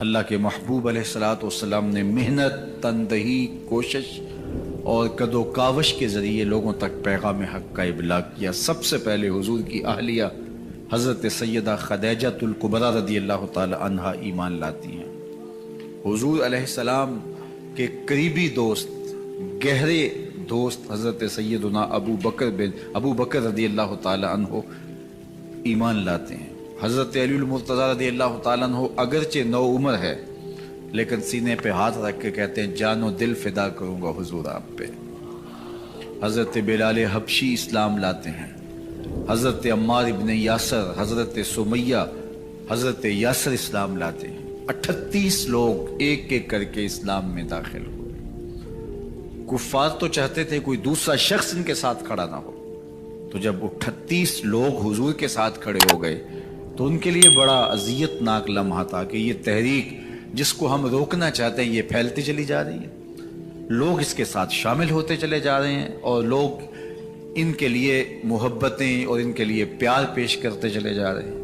اللہ کے محبوب علیہ الصلوۃ والسلام نے محنت، تندہی، کوشش اور کد و کاوش کے ذریعے لوگوں تک پیغام حق کا ابلاغ کیا۔ سب سے پہلے حضور کی اہلیہ حضرت سیدہ خدیجۃ الکبریٰ رضی اللہ تعالی عنہا ایمان لاتی ہیں۔ حضور علیہ السلام کے قریبی دوست، گہرے دوست حضرت سیدنا ابو بکر رضی اللہ تعالی عنہ ایمان لاتے ہیں۔ حضرت علی المرتضیٰ رضی اللہ تعالیٰ عنہ اگرچہ نو عمر ہے لیکن سینے پہ ہاتھ رکھ کے کہتے ہیں جان و دل فدا کروں گا حضور آپ پہ۔ حضرت بلال حبشی اسلام لاتے ہیں۔ حضرت عمار ابن یاسر، حضرت سمیہ، حضرت یاسر اسلام لاتے ہیں۔ 38 لوگ ایک ایک کر کے اسلام میں داخل ہوئے۔ کفار تو چاہتے تھے کوئی دوسرا شخص ان کے ساتھ کھڑا نہ ہو، تو جب 38 لوگ حضور کے ساتھ کھڑے ہو گئے تو ان کے لیے بڑا اذیت ناک لمحہ تھا کہ یہ تحریک جس کو ہم روکنا چاہتے ہیں یہ پھیلتی چلی جا رہی ہے، لوگ اس کے ساتھ شامل ہوتے چلے جا رہے ہیں اور لوگ ان کے لیے محبتیں اور ان کے لیے پیار پیش کرتے چلے جا رہے ہیں۔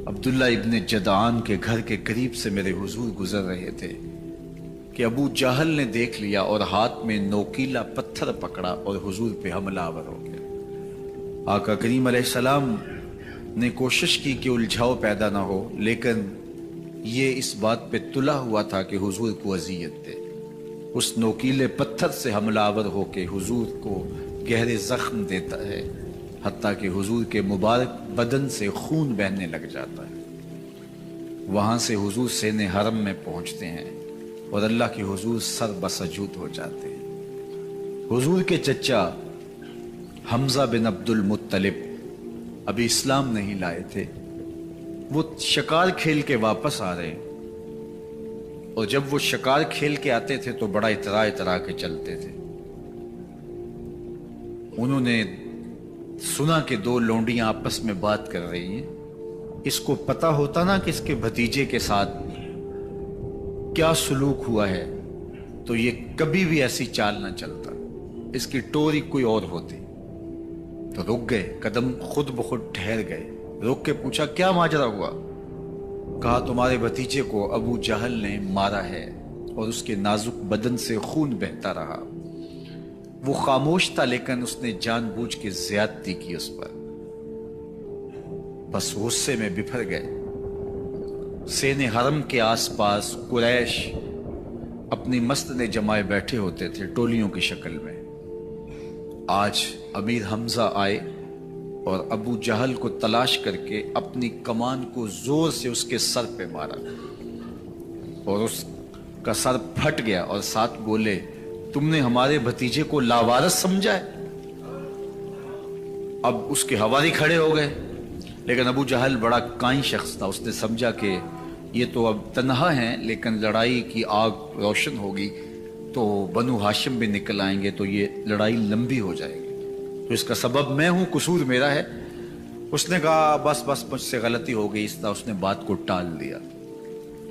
عبداللہ ابن جدعان کے گھر کے قریب سے میرے حضور گزر رہے تھے کہ ابو جہل نے دیکھ لیا اور ہاتھ میں نوکیلا پتھر پکڑا اور حضور پہ حملہ آور ہو گیا۔ آقا کریم علیہ السلام نے کوشش کی کہ الجھاؤ پیدا نہ ہو، لیکن یہ اس بات پہ تلا ہوا تھا کہ حضور کو اذیت دے۔ اس نوکیلے پتھر سے حملہ آور ہو کے حضور کو گہرے زخم دیتا ہے، حتیٰ کہ حضور کے مبارک بدن سے خون بہنے لگ جاتا ہے۔ وہاں سے حضور سین حرم میں پہنچتے ہیں اور اللہ کے حضور سر بسجود ہو جاتے ہیں۔ حضور کے چچا حمزہ بن عبد المطلب ابھی اسلام نہیں لائے تھے، وہ شکار کھیل کے واپس آ رہے ہیں، اور جب وہ شکار کھیل کے آتے تھے تو بڑا اترا کے چلتے تھے۔ انہوں نے سنا کہ دو لونڈیاں آپس میں بات کر رہی ہیں۔ اس کو پتا ہوتا نا کہ اس کے بھتیجے کے ساتھ کیا سلوک ہوا ہے تو یہ کبھی بھی ایسی چال نہ چلتا، اس کی ٹوری کوئی اور ہوتی۔ تو رک گئے، قدم خود بخود ٹھہر گئے، رک کے پوچھا کیا ماجرا ہوا؟ کہا تمہارے بھتیجے کو ابو جہل نے مارا ہے اور اس کے نازک بدن سے خون بہتا رہا۔ وہ خاموش تھا لیکن اس نے جان بوجھ کے زیادتی کی اس پر، بس غصے میں بفر گئے۔ سین حرم کے آس پاس قریش اپنی مسند جمائے بیٹھے ہوتے تھے ٹولیوں کی شکل میں۔ آج امیر حمزہ آئے اور ابو جہل کو تلاش کر کے اپنی کمان کو زور سے اس کے سر پہ مارا اور اس کا سر پھٹ گیا، اور ساتھ بولے تم نے ہمارے بھتیجے کو لاوارث سمجھا ہے؟ اب اس کے حواری کھڑے ہو گئے، لیکن ابو جہل بڑا کائن شخص تھا، اس نے سمجھا کہ یہ تو اب تنہا ہیں لیکن لڑائی کی آگ روشن ہوگی تو بنو ہاشم بھی نکل آئیں گے تو یہ لڑائی لمبی ہو جائے گی، تو اس کا سبب میں ہوں، قصور میرا ہے۔ اس نے کہا بس مجھ سے غلطی ہو گئی، اس طرح اس نے بات کو ٹال دیا۔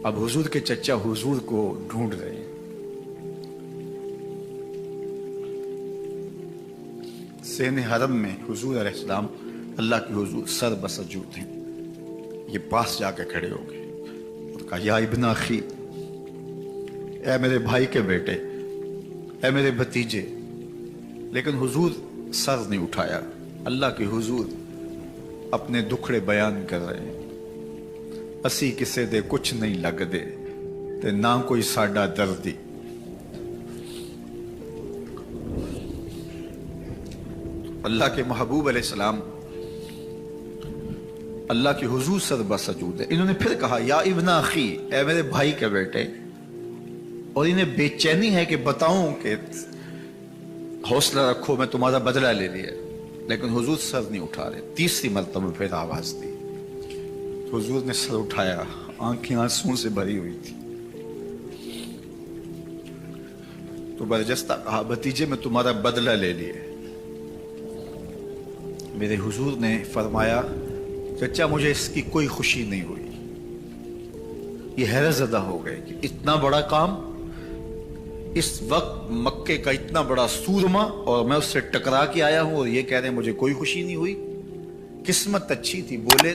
اب حضور کے چچا حضور کو ڈھونڈ رہے ہیں۔ سین حرم میں حضور علیہ السلام اللہ کے حضور سر بسجود ہیں۔ یہ پاس جا کے کھڑے ہو گئے اور کہا یا ابن اخی، اے میرے بھائی کے بیٹے، اے میرے بھتیجے، لیکن حضور سر نہیں اٹھایا۔ اللہ کے حضور اپنے دکھڑے بیان کر رہے ہیں۔ اسی کسے دے کچھ نہیں لگ دے تے نہ کوئی ساڈا دردی۔ اللہ کے محبوب علیہ السلام اللہ کے حضور سر بسجود ہے۔ انہوں نے پھر کہا یا ابن اخی، اے میرے بھائی کے بیٹے، اور انہیں بے چینی ہے کہ بتاؤں کہ حوصلہ رکھو میں تمہارا بدلہ لے لیا، لیکن حضور سر نہیں اٹھا رہے۔ تیسری مرتبہ پھر آواز دی، حضور نے سر اٹھایا، آنکھیں آنسوں سے بھری ہوئی تھی، تو برجستہ کہا بھتیجے میں تمہارا بدلہ لے لیے۔ میرے حضور نے فرمایا چچا مجھے اس کی کوئی خوشی نہیں ہوئی۔ یہ حیرت زدہ ہو گئے کہ اتنا بڑا کام، اس وقت مکے کا اتنا بڑا سورما، اور میں اس سے ٹکرا کے آیا ہوں اور یہ کہہ رہے ہیں مجھے کوئی خوشی نہیں ہوئی۔ قسمت اچھی تھی، بولے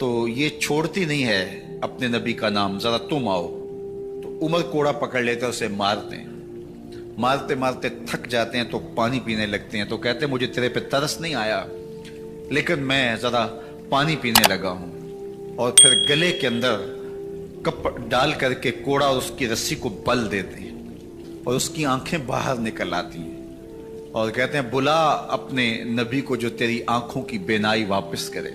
تو یہ چھوڑتی نہیں ہے اپنے نبی کا نام، ذرا تم آؤ۔ تو عمر کوڑا پکڑ لیتے اسے مارتے ہیں، مارتے مارتے تھک جاتے ہیں تو پانی پینے لگتے ہیں، تو کہتے ہیں مجھے تیرے پہ ترس نہیں آیا لیکن میں ذرا پانی پینے لگا ہوں، اور پھر گلے کے اندر کپ ڈال کر کے کوڑا اور اس کی رسی کو بل دیتے ہیں اور اس کی آنکھیں باہر نکل آتی ہیں اور کہتے ہیں بلا اپنے نبی کو جو تیری آنکھوں کی بینائی واپس کرے۔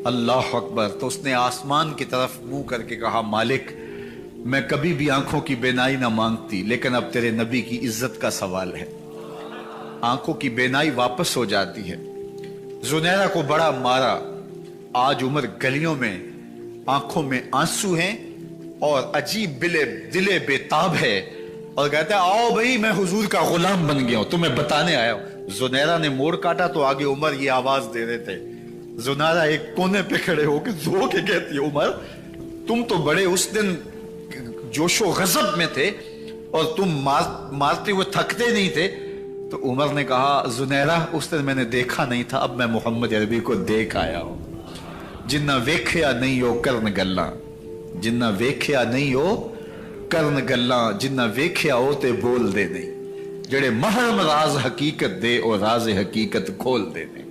اللہ اکبر۔ تو اس نے آسمان کی طرف منہ کر کے کہا مالک میں کبھی بھی آنکھوں کی بینائی نہ مانگتی، لیکن اب تیرے نبی کی عزت کا سوال ہے۔ آنکھوں کی بینائی واپس ہو جاتی ہے۔ زنیرہ کو بڑا مارا، آج عمر گلیوں میں آنکھوں میں آنسو ہیں اور عجیب دلے بےتاب ہے، اور کہتا ہے آؤ بھئی میں حضور کا غلام بن گیا ہوں، تمہیں بتانے آیا ہوں۔ زنیرہ نے موڑ کاٹا تو آگے عمر یہ آواز دے رہے تھے۔ زنیرہ ایک کونے پہ کھڑے ہو کے رو کے کہتی ہے عمر تم تو بڑے اس دن جوش و غضب میں تھے اور تم مارتے ہوئے تھکتے نہیں تھے۔ تو عمر نے کہا زنیرہ اس دن میں نے دیکھا نہیں تھا، اب میں محمد عربی کو دیکھ آیا ہوں۔ جنہ ویکھیا نہیں ہو کرن گلاں، جنہ ویکھیا نہیں ہو کرن گلاں، جنہ ویکھیا ہو تے بول دے نہیں، جڑے محرم راز حقیقت دے اور راز حقیقت کھول دے نہیں۔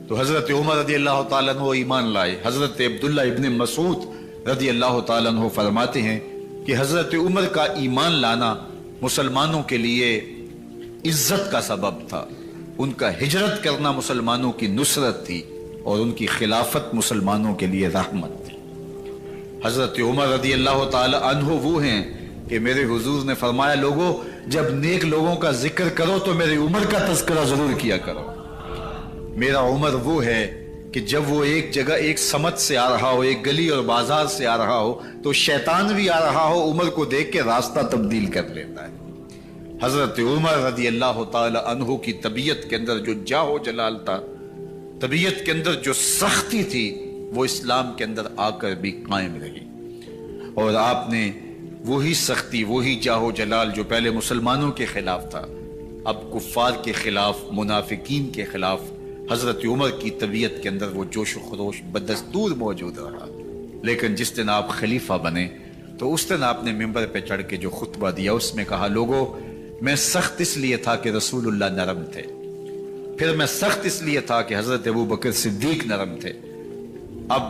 تو حضرت عمر رضی اللہ تعالیٰ عنہ ایمان لائے۔ حضرت عبداللہ ابن مسعود رضی اللہ تعالیٰ عنہ فرماتے ہیں کہ حضرت عمر کا ایمان لانا مسلمانوں کے لیے عزت کا سبب تھا، ان کا ہجرت کرنا مسلمانوں کی نصرت تھی، اور ان کی خلافت مسلمانوں کے لیے رحمت تھی۔ حضرت عمر رضی اللہ تعالی عنہ وہ ہیں کہ میرے حضور نے فرمایا لوگوں جب نیک لوگوں کا ذکر کرو تو میرے عمر کا تذکرہ ضرور کیا کرو۔ میرا عمر وہ ہے کہ جب وہ ایک جگہ ایک سمت سے آ رہا ہو، ایک گلی اور بازار سے آ رہا ہو، تو شیطان بھی آ رہا ہو عمر کو دیکھ کے راستہ تبدیل کر لیتا ہے۔ حضرت عمر رضی اللہ تعالی عنہ کی طبیعت کے اندر جو جاہ و جلال تھا، طبیعت کے اندر جو سختی تھی، وہ اسلام کے اندر آ کر بھی قائم رہی، اور آپ نے وہی سختی، وہی جاہ و جلال جو پہلے مسلمانوں کے خلاف تھا، اب کفار کے خلاف، منافقین کے خلاف حضرت عمر کی طبیعت کے اندر وہ جوش و خروش بدستور موجود رہا۔ لیکن جس دن آپ خلیفہ بنے تو اس دن آپ نے ممبر پہ چڑھ کے جو خطبہ دیا اس میں کہا لوگوں میں سخت اس لیے تھا کہ رسول اللہ نرم تھے، پھر میں سخت اس لیے تھا کہ حضرت ابو بکر صدیق نرم تھے، اب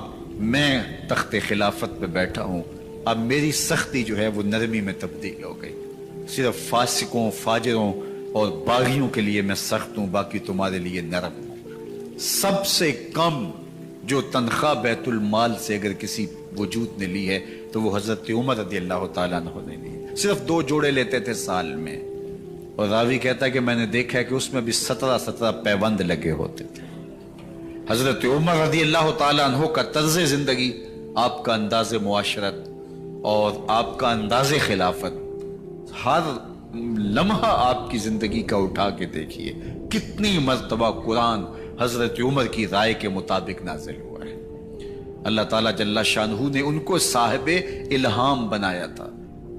میں تخت خلافت پہ بیٹھا ہوں، اب میری سختی جو ہے وہ نرمی میں تبدیل ہو گئی، صرف فاسقوں، فاجروں اور باغیوں کے لیے میں سخت ہوں، باقی تمہارے لیے نرم ہوں۔ سب سے کم جو تنخواہ بیت المال سے اگر کسی وجود نے لی ہے تو وہ حضرت عمر رضی اللہ تعالیٰ عنہ نے لی، صرف 2 جوڑے لیتے تھے سال میں، اور راوی کہتا ہے کہ میں نے دیکھا ہے کہ اس میں بھی 17 پیوند لگے ہوتے تھے۔ حضرت عمر رضی اللہ تعالیٰ عنہ کا طرز زندگی، آپ کا انداز معاشرت اور آپ کا انداز خلافت، ہر لمحہ آپ کی زندگی کا اٹھا کے دیکھیے کتنی مرتبہ قرآن حضرت عمر کی رائے کے مطابق نازل ہوا ہے۔ اللہ تعالیٰ جل شانہ نے ان کو صاحب الہام بنایا تھا۔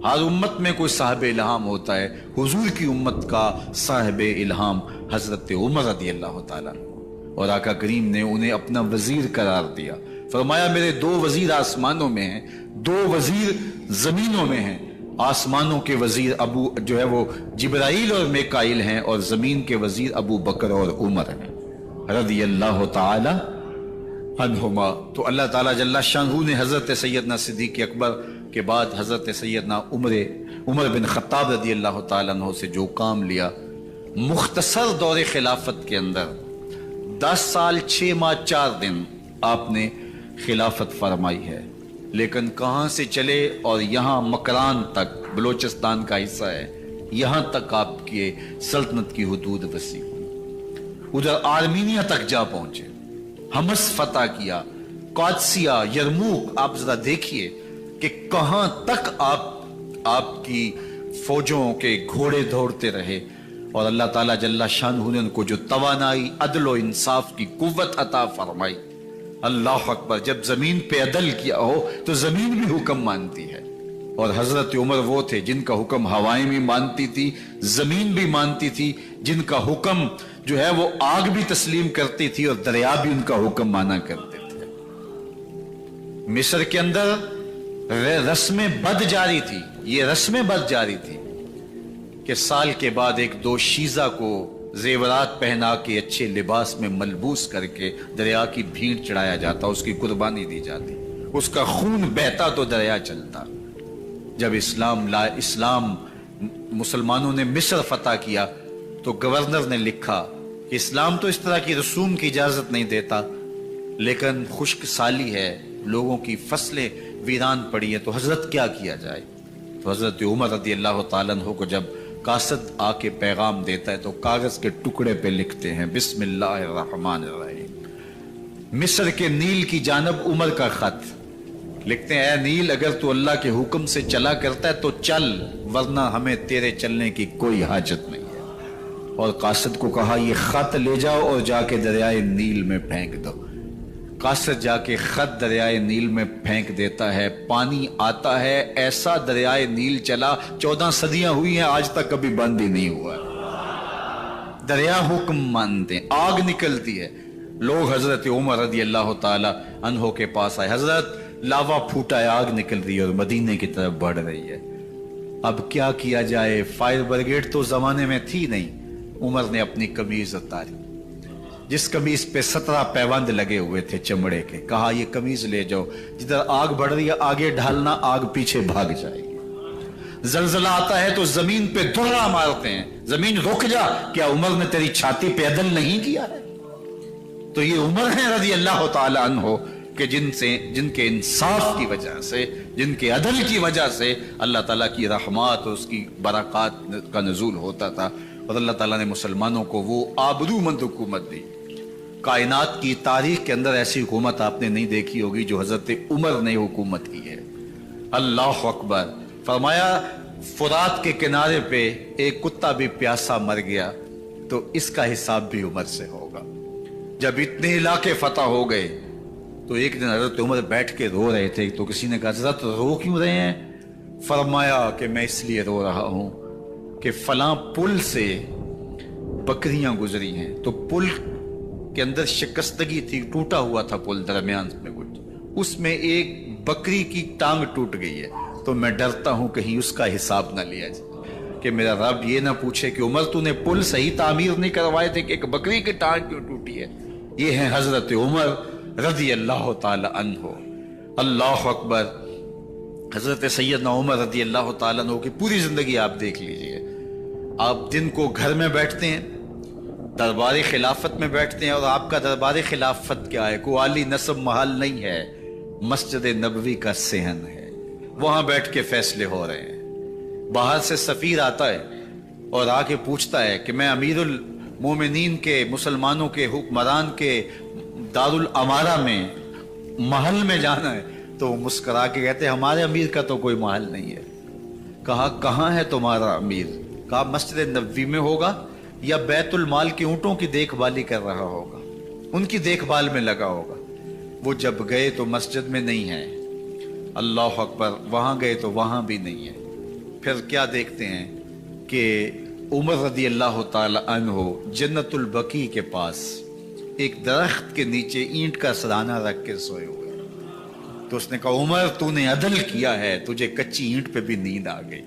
ہر امت میں کوئی صاحب الہام ہوتا ہے، حضور کی امت کا صاحب الہام حضرت عمر رضی اللہ تعالیٰ، اور آقا کریم نے انہیں اپنا وزیر قرار دیا، فرمایا میرے 2 وزیر آسمانوں میں ہیں، 2 وزیر زمینوں میں ہیں، آسمانوں کے وزیر ابو جو ہے وہ جبرائیل اور میکائیل ہیں، اور زمین کے وزیر ابو بکر اور عمر ہیں رضی اللہ تعالی عنہما۔ تو اللہ تعالیٰ جل شانہ نے حضرت سیدنا صدیق اکبر کے بعد حضرت سیدنا عمر بن خطاب رضی اللہ تعالیٰ عنہ سے جو کام لیا، مختصر دور خلافت کے اندر 10 سال 6 ماہ 4 دن آپ نے خلافت فرمائی ہے، لیکن کہاں سے چلے اور یہاں مکران تک، بلوچستان کا حصہ ہے، یہاں تک آپ کی سلطنت کی حدود وسیع ہوئی، ادھر آرمینیا تک جا پہنچے، حمص فتح کیا، قادسیہ، یرموک، آپ ذرا دیکھیے کہ کہاں تک آپ کی فوجوں کے گھوڑے دوڑتے رہے، اور اللہ تعالیٰ جل شانہ نے ان کو جو توانائی، عدل و انصاف کی قوت عطا فرمائی۔ اللہ اکبر، جب زمین پہ عدل کیا ہو تو زمین بھی حکم مانتی ہے، اور حضرت عمر وہ تھے جن کا حکم ہوائیں بھی مانتی تھی، زمین بھی مانتی تھی، جن کا حکم جو ہے وہ آگ بھی تسلیم کرتی تھی اور دریا بھی ان کا حکم مانا کرتے تھے۔ مصر کے اندر رسم بد جاری تھی، یہ رسم بد جاری تھی کہ سال کے بعد ایک دو شیزہ کو زیورات پہنا کے اچھے لباس میں ملبوس کر کے دریا کی بھیڑ چڑھایا جاتا، اس کی قربانی دی جاتی، اس کا خون بہتا تو دریا چلتا۔ جب اسلام مسلمانوں نے مصر فتح کیا تو گورنر نے لکھا کہ اسلام تو اس طرح کی رسوم کی اجازت نہیں دیتا، لیکن خشک سالی ہے، لوگوں کی فصلیں ویران پڑی ہیں، تو حضرت کیا کیا جائے؟ تو حضرت عمر رضی اللہ تعالیٰ عنہ کو جب قاصد آ کے پیغام دیتا ہے تو کاغذ کے ٹکڑے پہ لکھتے ہیں بسم اللہ الرحمن الرحیم، مصر کے نیل کی جانب عمر کا خط لکھتے ہیں، اے نیل اگر تو اللہ کے حکم سے چلا کرتا ہے تو چل، ورنہ ہمیں تیرے چلنے کی کوئی حاجت نہیں ہے۔ اور قاصد کو کہا یہ خط لے جاؤ اور جا کے دریائے نیل میں پھینک دو۔ قاصد جا کے خط دریائے نیل میں پھینک دیتا ہے، پانی آتا ہے، ایسا دریائے نیل چلا 14 صدیاں ہوئی ہیں آج تک کبھی بند ہی نہیں ہوا۔ دریا حکم مانتے، آگ نکلتی ہے، لوگ حضرت عمر رضی اللہ تعالی عنہ کے پاس آئے، حضرت لاوا پھوٹا ہے، آگ نکل رہی ہے اور مدینے کی طرف بڑھ رہی ہے، اب کیا کیا جائے؟ فائر بریگیڈ تو زمانے میں تھی نہیں۔ عمر نے اپنی قمیض اتاری، جس قمیض پہ 17 پیوند لگے ہوئے تھے چمڑے کے، کہا یہ قمیض لے جاؤ، جدھر آگ بڑھ رہی ہے آگے ڈھالنا، آگ پیچھے بھاگ جائے گی۔ زلزلہ آتا ہے تو زمین پہ دھڑا مارتے ہیں، زمین رک جا، کیا عمر نے تیری چھاتی پہ عدل نہیں کیا ہے؟ تو یہ عمر ہے رضی اللہ تعالی عنہ کہ جن کے انصاف کی وجہ سے، جن کے عدل کی وجہ سے اللہ تعالیٰ کی رحمات اور اس کی برکات کا نزول ہوتا تھا، اور اللہ تعالیٰ نے مسلمانوں کو وہ آبرو مند حکومت دی۔ کائنات کی تاریخ کے اندر ایسی حکومت آپ نے نہیں دیکھی ہوگی جو حضرت عمر نے حکومت کی ہے۔ اللہ اکبر۔ فرمایا فرات کے کنارے پہ ایک کتا بھی پیاسا مر گیا تو اس کا حساب بھی عمر سے ہوگا۔ جب اتنے علاقے فتح ہو گئے تو ایک دن حضرت عمر بیٹھ کے رو رہے تھے، تو کسی نے کہا حضرت رو کیوں رہے ہیں؟ فرمایا کہ میں اس لیے رو رہا ہوں کہ فلاں پل سے بکریاں گزری ہیں، تو پل کے اندر شکستگی تھی، ٹوٹا ہوا تھا پل درمیان میں کچھ، اس میں ایک بکری کی ٹانگ ٹوٹ گئی ہے، تو میں ڈرتا ہوں کہیں اس کا حساب نہ لیا جائے، کہ میرا رب یہ نہ پوچھے کہ عمر تو نے پل صحیح تعمیر نہیں کروائے تھے کہ ایک بکری کی ٹانگ کیوں ٹوٹی ہے۔ یہ ہیں حضرت عمر رضی اللہ تعالی عنہ۔ اللہ اکبر۔ حضرت سیدنا عمر رضی اللہ تعالیٰ عنہ کی پوری زندگی آپ دیکھ لیجئے، آپ دن کو گھر میں بیٹھتے ہیں، دربار خلافت میں بیٹھتے ہیں، اور آپ کا دربار خلافت کیا ہے؟ کوئی عالی نصب محل نہیں ہے، مسجد نبوی کا صحن ہے، وہاں بیٹھ کے فیصلے ہو رہے ہیں۔ باہر سے سفیر آتا ہے اور آ کے پوچھتا ہے کہ میں امیر المومنین کے، مسلمانوں کے حکمران کے دارالامارہ میں محل میں جانا ہے، تو وہ مسکرا کے کہتے ہیں ہمارے امیر کا تو کوئی محل نہیں ہے۔ کہا کہاں ہے تمہارا امیر؟ کہا مسجد نبوی میں ہوگا یا بیت المال کے اونٹوں کی دیکھ بھالی کر رہا ہوگا، ان کی دیکھ بھال میں لگا ہوگا۔ وہ جب گئے تو مسجد میں نہیں ہے، اللہ اکبر، وہاں گئے تو وہاں بھی نہیں ہے۔ پھر کیا دیکھتے ہیں کہ عمر رضی اللہ تعالی عنہ جنت البقیع کے پاس ایک درخت کے نیچے اینٹ کا سرانہ رکھ کے سوئے ہوئے، تو اس نے کہا عمر تو نے عدل کیا ہے، تجھے کچی اینٹ پہ بھی نیند آ گئی،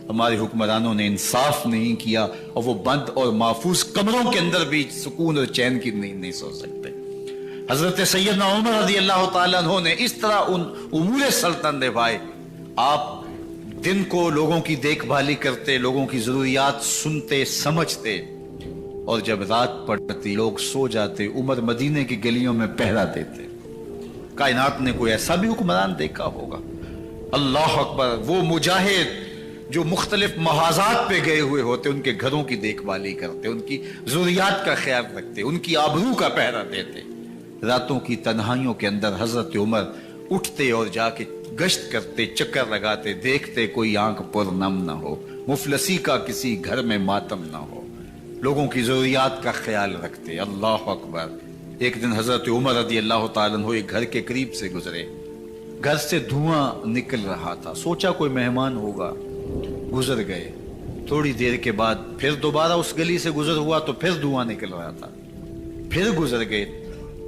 ہمارے حکمرانوں نے انصاف نہیں کیا، اور وہ بند اور محفوظ کمروں کے اندر بھی سکون اور چین کی نیند نہیں سو سکتے۔ حضرت سیدنا عمر رضی اللہ تعالیٰ عنہ نے اس طرح ان امور سلطنت نبھائے۔ آپ دن کو لوگوں کی دیکھ بھالی کرتے، لوگوں کی ضروریات سنتے سمجھتے، اور جب رات پڑتی لوگ سو جاتے، عمر مدینے کی گلیوں میں پہرا دیتے۔ کائنات نے کوئی ایسا بھی حکمران دیکھا ہوگا؟ اللہ اکبر۔ وہ مجاہد جو مختلف محاذات پہ گئے ہوئے ہوتے، ان کے گھروں کی دیکھ بھالی کرتے، ان کی ضروریات کا خیال رکھتے، ان کی آبرو کا پہرا دیتے۔ راتوں کی تنہائیوں کے اندر حضرت عمر اٹھتے اور جا کے گشت کرتے، چکر لگاتے، دیکھتے کوئی آنکھ پر نم نہ ہو، مفلسی کا کسی گھر میں ماتم نہ ہو، لوگوں کی ضروریات کا خیال رکھتے۔ اللہ اکبر۔ ایک دن حضرت عمر رضی اللہ تعالیٰ عنہ ایک گھر کے قریب سے گزرے، گھر سے دھواں نکل رہا تھا، سوچا کوئی مہمان ہوگا، گزر گئے۔ تھوڑی دیر کے بعد پھر دوبارہ اس گلی سے گزر ہوا تو پھر دھواں نکل رہا تھا، پھر گزر گئے،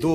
2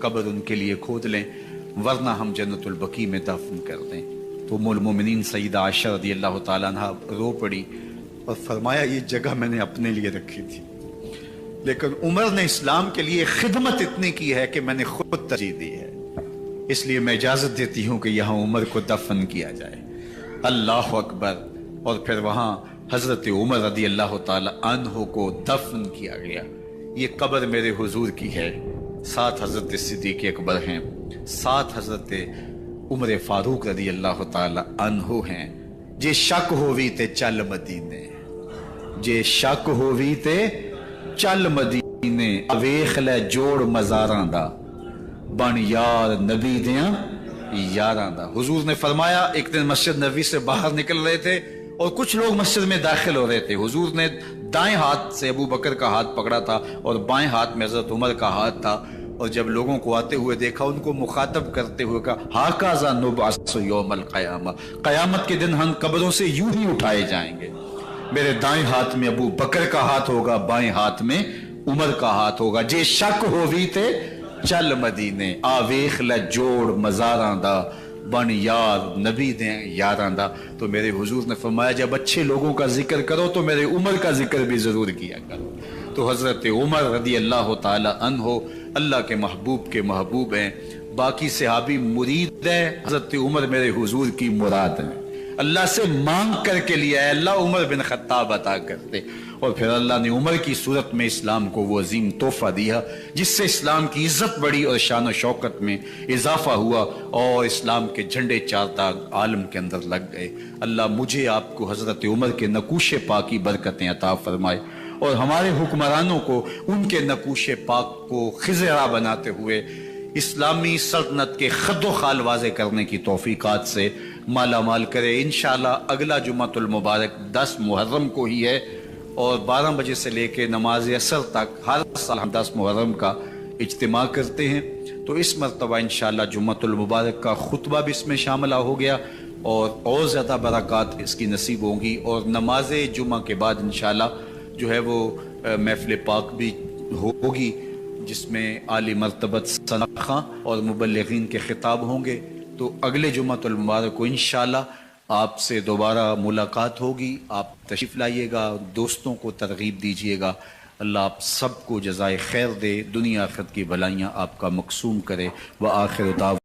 قبر ان کے لیے کھود لیں ورنہ ہم جنت البقیع میں دفن کر دیں۔ تو ام المومنین سیدہ عائشہ رضی اللہ تعالیٰ عنہ رو پڑی اور فرمایا یہ جگہ میں نے اپنے لیے رکھی تھی، لیکن عمر نے اسلام کے لیے خدمت اتنی کی ہے کہ میں نے خود ترجیح دی ہے، اس لیے میں اجازت دیتی ہوں کہ یہاں عمر کو دفن کیا جائے۔ اللہ اکبر۔ اور پھر وہاں حضرت عمر رضی اللہ تعالی عنہ کو دفن کیا گیا۔ یہ قبر میرے حضور کی ہے، ساتھ حضرت صدیق اکبر ہیں، ساتھ حضرت عمر فاروق رضی اللہ تعالی عنہ ہیں۔ جے شک ہووی تے چل مدینے، جے شک ہووی تے چل مدینے، ویخ لے جوڑ مزاراں دا، بن یار نبی دیاں یاراں دا۔ حضور نے فرمایا ایک دن مسجد نبوی سے باہر نکل رہے تھے اور کچھ لوگ مسجد میں داخل ہو رہے تھے۔ حضور نے دائیں ہاتھ سے ابو بکر کا ہاتھ پکڑا تھا اور بائیں ہاتھ میں حضرت عمر کا ہاتھ تھا، اور جب لوگوں کو آتے ہوئے دیکھا ان کو مخاطب کرتے ہوئے کہا ہاکذا نبعث یوم القیامہ، قیامت کے دن ہم قبروں سے یوں ہی اٹھائے جائیں گے۔ میرے دائیں ہاتھ میں ابو بکر کا ہاتھ ہوگا، بائیں ہاتھ میں عمر کا ہاتھ ہوگا۔ جے شک ہووی تے چل مدینے، آویخ لے جوڑ مزاراں دا، بن یار نبی دیں یاراں دا۔ تو میرے حضور نے فرمایا جب اچھے لوگوں کا ذکر کرو تو میرے عمر کا ذکر بھی ضرور کیا کرو۔ تو حضرت عمر رضی اللہ تعالی عنہ اللہ کے محبوب ہیں، باقی صحابی مرید ہیں، حضرت عمر میرے حضور کی مراد ہیں۔ اللہ سے مانگ کر کے لیا ہے اللہ عمر بن خطاب عطا کرتے، اور پھر اللہ نے عمر کی صورت میں اسلام کو وہ عظیم تحفہ دیا جس سے اسلام کی عزت بڑھی اور شان و شوکت میں اضافہ ہوا، اور اسلام کے جھنڈے چار داغ عالم کے اندر لگ گئے۔ اللہ مجھے آپ کو حضرت عمر کے نقوش پاک کی برکتیں عطا فرمائے، اور ہمارے حکمرانوں کو ان کے نقوش پاک کو خضرا بناتے ہوئے اسلامی سلطنت کے خد و خال واضح کرنے کی توفیقات سے مالا مال کرے۔ انشاءاللہ اگلا جمعہ المبارک 10 محرم کو ہی ہے، اور 12 بجے سے لے کے نماز عصر تک ہر سال ہم 10 محرم کا اجتماع کرتے ہیں۔ تو اس مرتبہ انشاءاللہ جمعہ المبارک کا خطبہ بھی اس میں شامل ہو گیا، اور زیادہ برکات اس کی نصیب ہوں گی، اور نماز جمعہ کے بعد انشاءاللہ جو ہے وہ محفل پاک بھی ہوگی جس میں عالی مرتبت ثناء اور مبلغین کے خطاب ہوں گے۔ تو اگلے جمعہ المبارک کو انشاءاللہ آپ سے دوبارہ ملاقات ہوگی، آپ تشریف لائیے گا، دوستوں کو ترغیب دیجیے گا۔ اللہ آپ سب کو جزائے خیر دے، دنیا آخرت کی بھلائیاں آپ کا مقسوم کرے۔ وآخر دعوانا